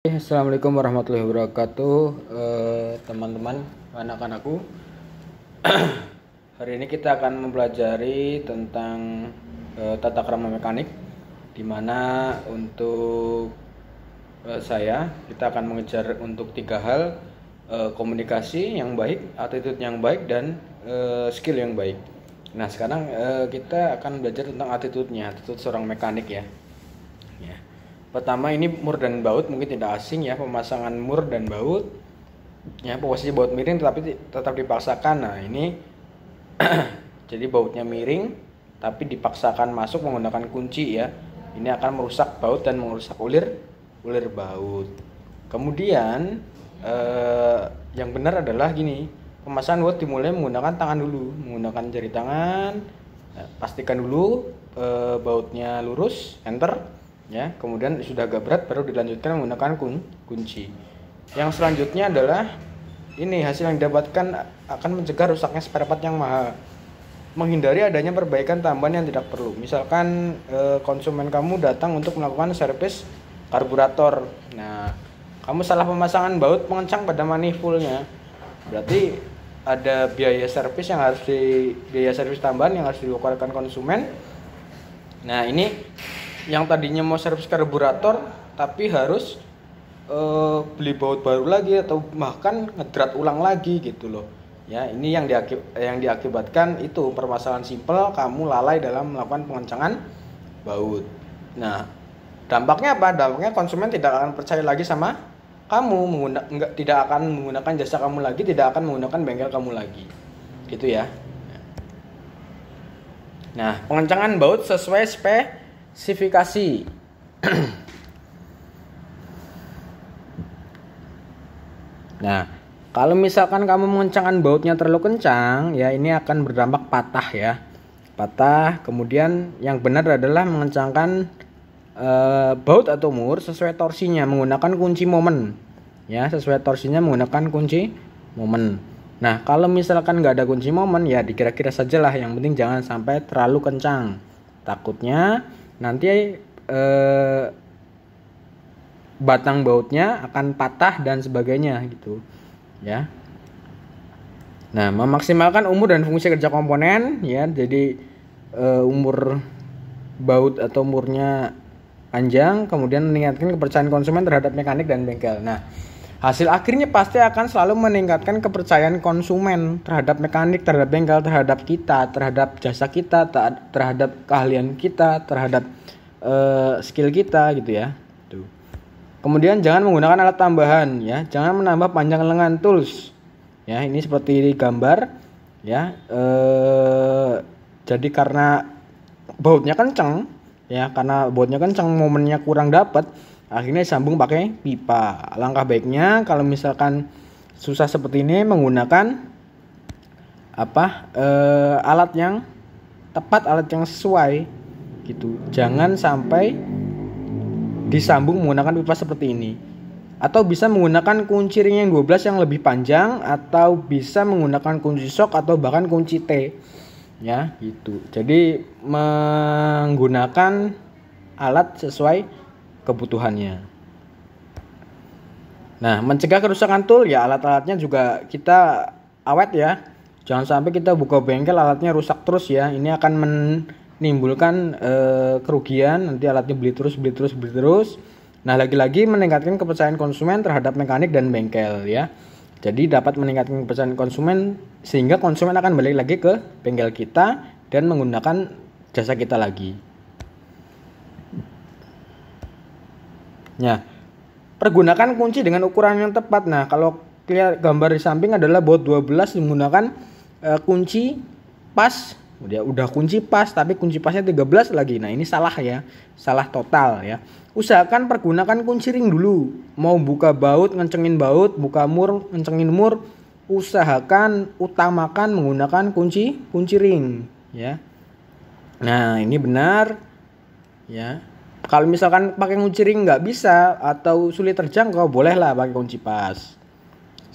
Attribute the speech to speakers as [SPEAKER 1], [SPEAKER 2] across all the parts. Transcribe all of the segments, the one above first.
[SPEAKER 1] Assalamualaikum warahmatullahi wabarakatuh, teman-teman, anak-anakku. Hari ini kita akan mempelajari tentang tata krama mekanik, di mana untuk kita akan mengejar untuk 3 hal: komunikasi yang baik, attitude yang baik, dan skill yang baik. Nah, sekarang kita akan belajar tentang attitude seorang mekanik ya. Pertama, ini mur dan baut, mungkin tidak asing ya, pemasangan mur dan baut. Ya, posisi baut miring tetapi tetap dipaksakan. Nah, ini jadi bautnya miring tapi dipaksakan masuk menggunakan kunci ya. Ini akan merusak baut dan merusak ulir baut. Kemudian yang benar adalah gini, pemasangan baut dimulai menggunakan tangan dulu, menggunakan jari tangan. Pastikan dulu bautnya lurus, enter. Ya, kemudian sudah agak berat baru dilanjutkan menggunakan kunci. Yang selanjutnya adalah ini, hasil yang didapatkan akan mencegah rusaknya spare part yang mahal, menghindari adanya perbaikan tambahan yang tidak perlu. Misalkan konsumen kamu datang untuk melakukan servis karburator. Nah, kamu salah pemasangan baut pengencang pada manifoldnya, berarti ada biaya servis tambahan yang harus dikeluarkan konsumen. Nah, ini yang tadinya mau servis karburator tapi harus beli baut baru lagi atau bahkan ngedrat ulang lagi gitu loh ya. Ini yang diakibatkan itu permasalahan simpel, kamu lalai dalam melakukan pengencangan baut. Nah, dampaknya apa? Dampaknya konsumen tidak akan percaya lagi sama kamu, tidak akan menggunakan jasa kamu lagi, tidak akan menggunakan bengkel kamu lagi gitu ya. Nah, pengencangan baut sesuai spesifikasi. Nah, kalau misalkan kamu mengencangkan bautnya terlalu kencang, ya ini akan berdampak patah ya. Patah. Kemudian yang benar adalah mengencangkan baut atau mur sesuai torsinya menggunakan kunci momen. Ya, sesuai torsinya menggunakan kunci momen. Nah, kalau misalkan nggak ada kunci momen, ya dikira-kira sajalah. Yang penting jangan sampai terlalu kencang. Takutnya nanti batang bautnya akan patah dan sebagainya gitu ya. Nah, memaksimalkan umur dan fungsi kerja komponen ya. Jadi umur baut atau murnya panjang, kemudian meningkatkan kepercayaan konsumen terhadap mekanik dan bengkel. Nah, hasil akhirnya pasti akan selalu meningkatkan kepercayaan konsumen terhadap mekanik, terhadap bengkel, terhadap kita, terhadap jasa kita, terhadap keahlian kita, terhadap skill kita gitu ya. Tuh. Kemudian jangan menggunakan alat tambahan ya, jangan menambah panjang lengan tools. Ya, ini seperti di gambar ya. Jadi karena bautnya kencang ya, momennya kurang dapat, akhirnya disambung pakai pipa. Langkah baiknya kalau misalkan susah seperti ini menggunakan alat yang tepat, alat yang sesuai gitu. Jangan sampai disambung menggunakan pipa seperti ini. Atau bisa menggunakan kunci ring yang 12 yang lebih panjang, atau bisa menggunakan kunci sok atau bahkan kunci T. Ya, gitu. Jadi menggunakan alat sesuai kebutuhannya. Nah, mencegah kerusakan tool ya, alat-alatnya juga kita awet ya. Jangan sampai kita buka bengkel alatnya rusak terus ya. Ini akan menimbulkan kerugian, nanti alatnya beli terus. Nah, lagi-lagi meningkatkan kepercayaan konsumen terhadap mekanik dan bengkel ya. Jadi dapat meningkatkan kepercayaan konsumen sehingga konsumen akan balik lagi ke bengkel kita dan menggunakan jasa kita lagi. Nah, pergunakan kunci dengan ukuran yang tepat. Nah, kalau lihat gambar di samping adalah baut 12 menggunakan kunci pas. Udah kunci pas tapi kunci pasnya 13 lagi. Nah, ini salah ya. Salah total ya. Usahakan pergunakan kunci ring dulu. Mau buka baut, ngencengin baut, buka mur, ngencengin mur, utamakan menggunakan kunci ring ya. Nah, ini benar ya. Kalau misalkan pakai kunci ring nggak bisa atau sulit terjangkau, bolehlah pakai kunci pas.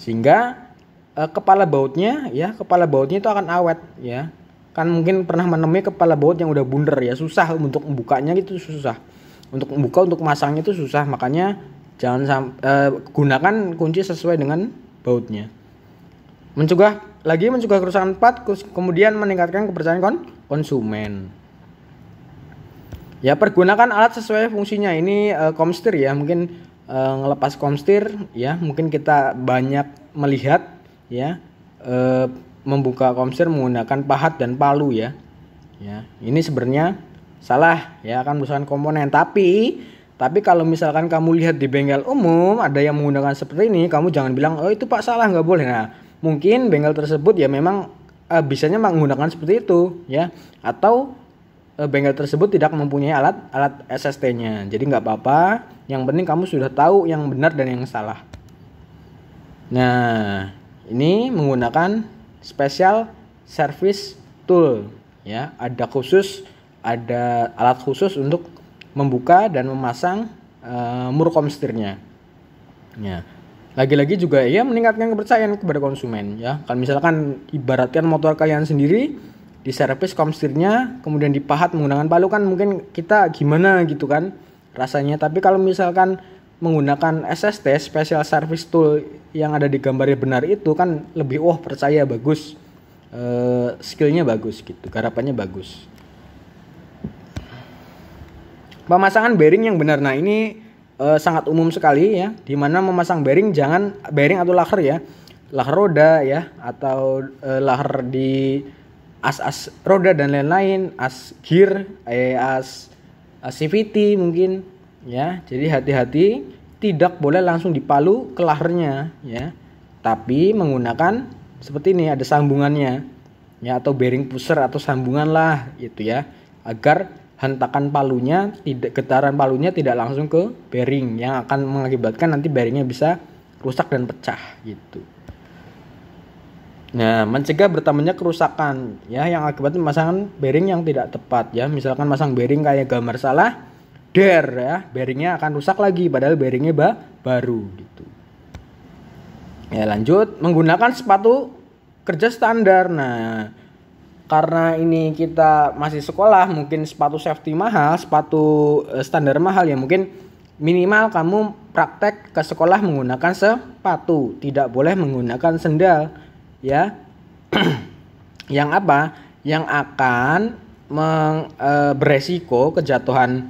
[SPEAKER 1] Sehingga kepala bautnya itu akan awet ya. Kan mungkin pernah menemui kepala baut yang udah bundar ya, susah untuk membukanya gitu, susah. Untuk membuka, untuk masangnya itu susah. Makanya Gunakan kunci sesuai dengan bautnya. Mencegah kerusakan part, kemudian meningkatkan kepercayaan konsumen. Ya, pergunakan alat sesuai fungsinya. Ini komstir ya, mungkin ngelepas komstir ya, mungkin kita banyak melihat ya membuka komstir menggunakan pahat dan palu ya. Ya, ini sebenarnya salah ya, akan merusakkan komponen. Tapi kalau misalkan kamu lihat di bengkel umum ada yang menggunakan seperti ini, kamu jangan bilang oh itu Pak salah, nggak boleh. Nah, mungkin bengkel tersebut ya memang bisanya menggunakan seperti itu ya, atau bengkel tersebut tidak mempunyai alat SST-nya. Jadi nggak apa-apa, yang penting kamu sudah tahu yang benar dan yang salah. Nah, ini menggunakan special service tool ya, ada alat khusus untuk membuka dan memasang mur komstirnya. Ya. Lagi-lagi juga ya meningkatkan kepercayaan kepada konsumen ya. Kalau misalkan ibaratkan motor kalian sendiri, diservis komstirnya kemudian dipahat menggunakan palu, kan mungkin kita gimana gitu kan rasanya. Tapi kalau misalkan menggunakan SST, special service tool, yang ada di gambarnya benar itu kan lebih percaya, bagus, skillnya bagus gitu, garapannya bagus. Pemasangan bearing yang benar. Nah, ini sangat umum sekali ya, dimana memasang bearing, jangan bearing atau laker ya, laker roda ya, atau laker di as roda dan lain-lain, as gear, as CVT mungkin ya. Jadi hati-hati, tidak boleh langsung dipalu ke lakernya ya, tapi menggunakan seperti ini, ada sambungannya ya, atau bearing pusher atau sambungan lah gitu ya, agar hentakan palunya, getaran palunya tidak langsung ke bearing, yang akan mengakibatkan nanti bearingnya bisa rusak dan pecah gitu. Nah, mencegah bertambahnya kerusakan ya, yang akibatnya pemasangan bearing yang tidak tepat ya. Misalkan masang bearing kayak gambar salah, ya, bearingnya akan rusak lagi padahal bearingnya baru gitu. Ya, lanjut, menggunakan sepatu kerja standar. Nah, karena ini kita masih sekolah, mungkin sepatu safety mahal, sepatu standar mahal ya, mungkin minimal kamu praktek ke sekolah menggunakan sepatu, tidak boleh menggunakan sendal ya. Yang apa? Yang akan beresiko kejatuhan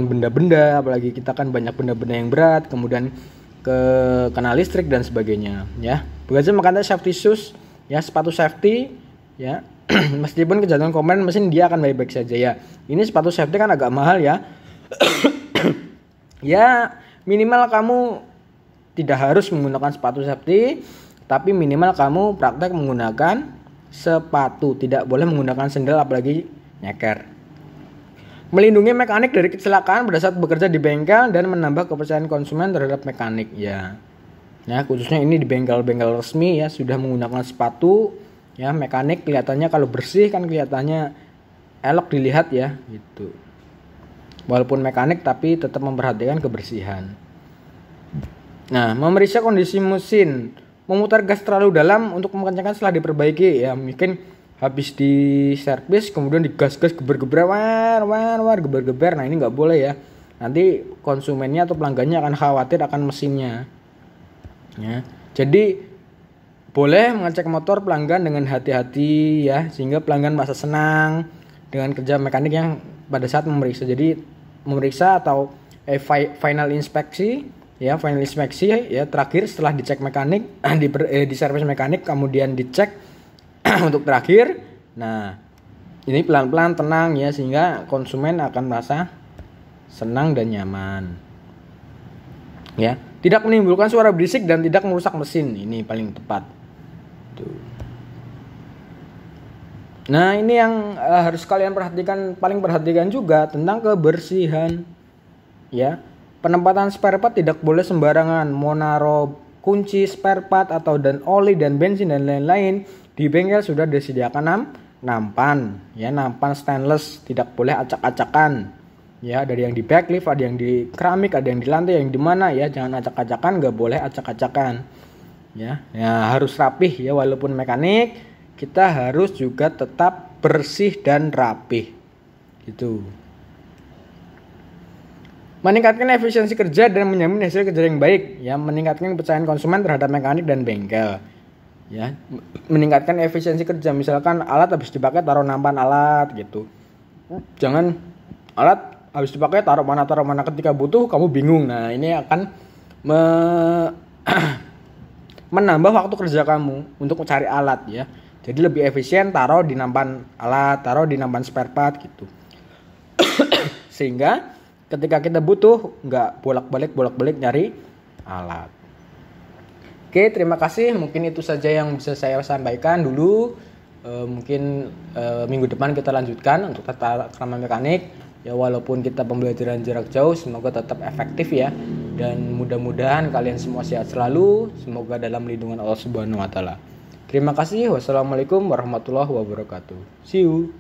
[SPEAKER 1] benda-benda, apalagi kita kan banyak benda-benda yang berat, kemudian kena listrik dan sebagainya ya. Begitu makanya safety shoes ya, sepatu safety ya. Meskipun kejatuhan komponen mesin dia akan baik-baik saja ya. Ini sepatu safety kan agak mahal ya. Ya, minimal kamu tidak harus menggunakan sepatu safety, tapi minimal kamu praktek menggunakan sepatu, tidak boleh menggunakan sendal apalagi nyeker. Melindungi mekanik dari kecelakaan pada saat bekerja di bengkel dan menambah kepercayaan konsumen terhadap mekanik ya. Nah, khususnya ini di bengkel-bengkel resmi ya, sudah menggunakan sepatu ya, mekanik kelihatannya kalau bersih kan kelihatannya elok dilihat ya gitu. Walaupun mekanik tapi tetap memperhatikan kebersihan. Nah, memeriksa kondisi mesin, memutar gas terlalu dalam untuk mengencangkan setelah diperbaiki ya, mungkin habis di servis kemudian digas-gas geber-geber, geber-geber. Nah, ini nggak boleh ya. Nanti konsumennya atau pelanggannya akan khawatir akan mesinnya. Ya. Jadi boleh mengecek motor pelanggan dengan hati-hati ya, sehingga pelanggan merasa senang dengan kerja mekanik yang pada saat memeriksa. Jadi memeriksa atau final inspeksi ya, terakhir setelah dicek mekanik, di servis mekanik kemudian dicek untuk terakhir. Nah, ini pelan-pelan tenang ya, sehingga konsumen akan merasa senang dan nyaman ya. Tidak menimbulkan suara berisik dan tidak merusak mesin, ini paling tepat. Nah, ini yang harus kalian perhatikan juga tentang kebersihan ya. Penempatan spare part tidak boleh sembarangan. Mau naruh kunci spare part atau dan oli dan bensin dan lain-lain, di bengkel sudah disediakan nampan ya, nampan stainless, tidak boleh acak-acakan ya. Dari yang di backlift, ada yang di keramik, ada yang di lantai, yang di mana ya, jangan acak-acakan, nggak boleh acak-acakan ya. Ya, harus rapih ya, walaupun mekanik kita harus juga tetap bersih dan rapih gitu. meningkatkan efisiensi kerja dan menjamin hasil kerja yang baik, ya, meningkatkan kepercayaan konsumen terhadap mekanik dan bengkel, ya, meningkatkan efisiensi kerja. Misalkan alat habis dipakai taruh nampan alat gitu, jangan alat habis dipakai taruh mana, ketika butuh kamu bingung. Nah, ini akan menambah waktu kerja kamu untuk mencari alat, ya. Jadi lebih efisien taruh di nampan alat, taruh di nampan spare part gitu. Sehingga ketika kita butuh nggak bolak-balik nyari alat. Oke, terima kasih. Mungkin itu saja yang bisa saya sampaikan dulu. Mungkin minggu depan kita lanjutkan untuk tata krama mekanik. Ya, walaupun kita pembelajaran jarak jauh, semoga tetap efektif ya. Dan mudah-mudahan kalian semua sehat selalu. Semoga dalam lindungan Allah Subhanahu wa taala. Terima kasih. Wassalamualaikum warahmatullahi wabarakatuh. See you.